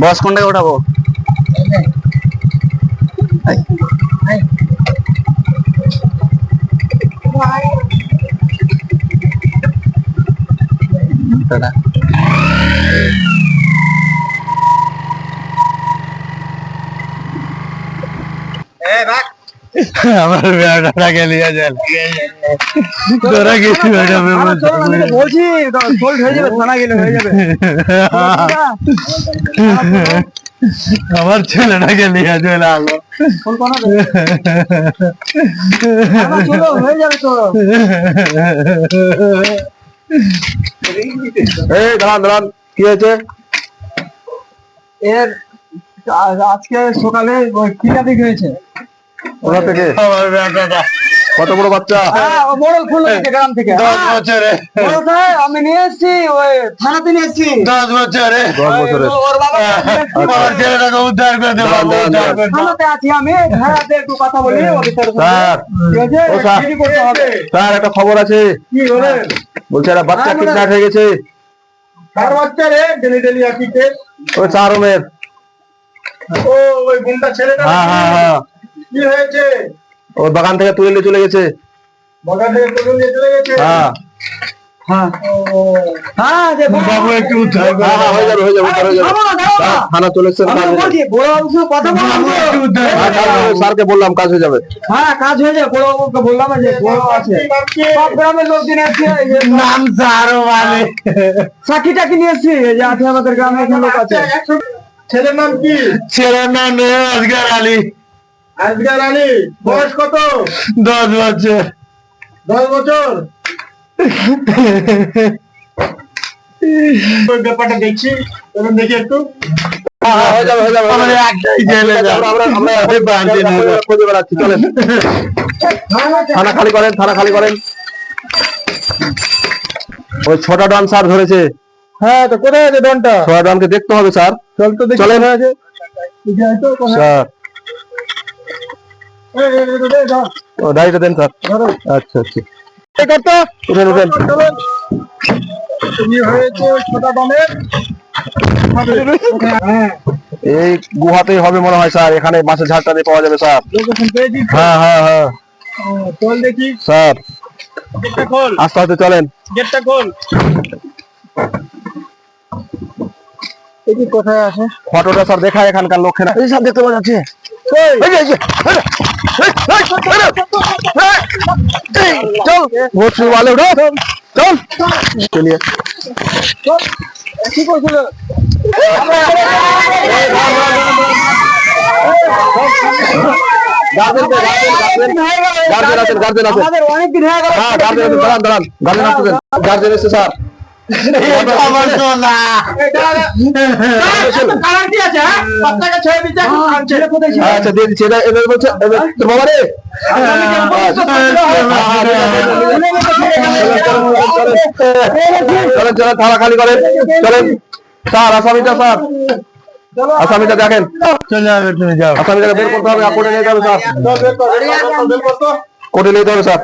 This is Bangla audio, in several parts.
বস কোনটাকে উঠাবো? আমার বেটাটাকে নিয়ে যান, তোরা কিছু বলছি সোল্ড হয়ে যাবে, থানা গেলে হয়ে যাবে। আমার ছেলেটাকে নিয়ে চলে আলো হয়ে যাবে তো। এই দাঁড়ান দাঁড়ান, কি হয়েছে? এর আজকে সকালে কিডন্যাপিং হয়েছে। ওরা থেকে আমার বেটাটা কত বড় বাচ্চা? মোড়ল ফুল গ্রাম থেকে 10 বছরে। আমি নিয়ে এসেছি, ওই থানাতে নিয়ে এসেছি। 10 বছরে। 10 বছরে ওর বাবা আমার ছেলেটাকে উদ্ধার করে দেবো। থানাতে আছি আমি, থানাতে একটু কথা বলি অফিসার। স্যার, ঠিক আছে, ও স্যার, কি করতে হবে? স্যার একটা খবর আছে। কি বলেন? বলছে একটা বাচ্চা কিডন্যাপ হয়ে গেছে। কার বাচ্চা রে? ডেলি ডেলি আসিতে ওই 4 রুমের। ও ওই গুন্ডা ছেলেটা। হ্যাঁ হ্যাঁ হ্যাঁ, কি হয়েছে? ওর বাগান থেকে তুলে নিয়ে চলে গেছে। বাগান থেকে তুলে নিয়ে চলে গেছে। হ্যাঁ হ্যাঁ হ্যাঁ, যে বাবু একটু উদ্ধার করে। হ্যাঁ হয়ে যাবে হয়ে যাবে হয়ে যাবে। থানা চলে এসেছে, আমি বলছি বড় বাবুর সঙ্গে কথা বলবো। স্যারকে বললাম কাজ হয়ে যাবে। হ্যাঁ কাজ হয়ে যায়, বড় বাবুকে বললাম যে বড় আছে, সব গ্রামের লোক দিন আছে। নাম স্যারও মানে সাক্ষী টাকি নিয়ে এসছি, এই যে আছে আমাদের গ্রামে এখন লোক আছে। ছেলের নাম কি? ছেলের নাম আজগার আলী। আজগার আলী। বয়স কত? 10 বছর। 10 বছর। ওই ব্যাপারটা দেখছি, তখন দেখি একটু। হয়ে যাবে হয়ে যাবে। আমাদের একটাই ছেলে, আমরা খুঁজে বেড়াচ্ছি। চলেন থানা খালি করেন, থানা খালি করেন। ওই ছোটা ডন স্যার ধরেছে। হ্যাঁ তো কোথায় আছে ডনটা? ছোটা ডনকে দেখতে হবে স্যার। চল তো দেখি চলেন। কোথায় আছে। স্যার ও ডায়েরিটা দেন স্যার। আচ্ছা আচ্ছা, উঠেন উঠেন। তুমি হয়েছে ছোটা ডনের। হ্যাঁ এই গুহাতেই হবে মনে হয় স্যার, এখানে মাছের ঝাড়টা দিয়ে পাওয়া যাবে স্যার। লোকেশন পেয়েছি। হ্যাঁ হ্যাঁ হ্যাঁ চল দেখি। স্যার, গেটটা খোল, আস্তে আস্তে চলেন। গেটটা খোল। দেখি কোথায় আছে ফটোটা স্যার দেখায় এখানকার লক্ষ্যে। এই স্যার দেখতে পাওয়া যাচ্ছে। এই যে, এই যে, চল ভোট वाले उठो, चल चलिए। কি করছিল? আমাদের অনেকদিন হয়ে গেল। হ্যাঁ গার্জেন দাঁড়ান দাঁড়ান, গার্জেন আসতেছেন, গার্জেন এসছে স্যার। আমার সোনা কালার কি আছে? হ্যাঁ বাচ্চাকে ছেড়ে দিতে ছেলে কোথায় ছিল? আচ্ছা দিয়ে দিচ্ছি। এটা এবার বলছে তোর বাবা রে। চলেন চলেন, থানা খালি করেন। চলেন স্যার, আসামিটা স্যার, আসামিটা দেখেন। চলে যাবে, তুমি যাও। আসামিটাকে বের করতে হবে, কোর্টে নিয়ে যাবে স্যার। কোর্টে নিতে হবে স্যার।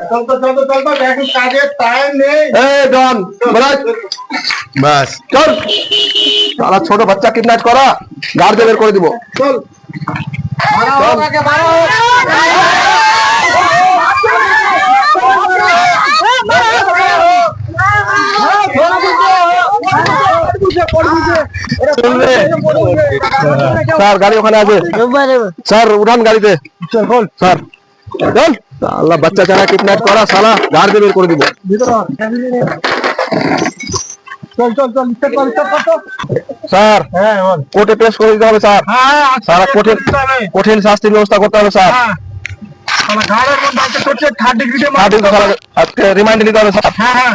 কাজের টাইম নেই। এই ডন বাস চল। সারা ছোট বাচ্চা কিডন্যাপ করা, গার্ডে বের করে দিব। চল চল। স্যার গাড়ি ওখানে আছে স্যার, উঠান গাড়িতে। চল খোল স্যার চল। আল্লাহ বাচ্চা ছাড়া কিডন্যাপ করা, সালা গার্ডে বের করে দিব। চল চল চল স্যার হ্যাঁ কোর্টে পেশ করে দিতে হবে স্যার। স্যার কঠিন কঠিন শাস্তির ব্যবস্থা করতে হবে স্যার। ঘাড়ের মধ্যে 3rd ডিগ্রিতে আজকে রিমাইন্ডে নিতে হবে স্যার। হ্যাঁ হ্যাঁ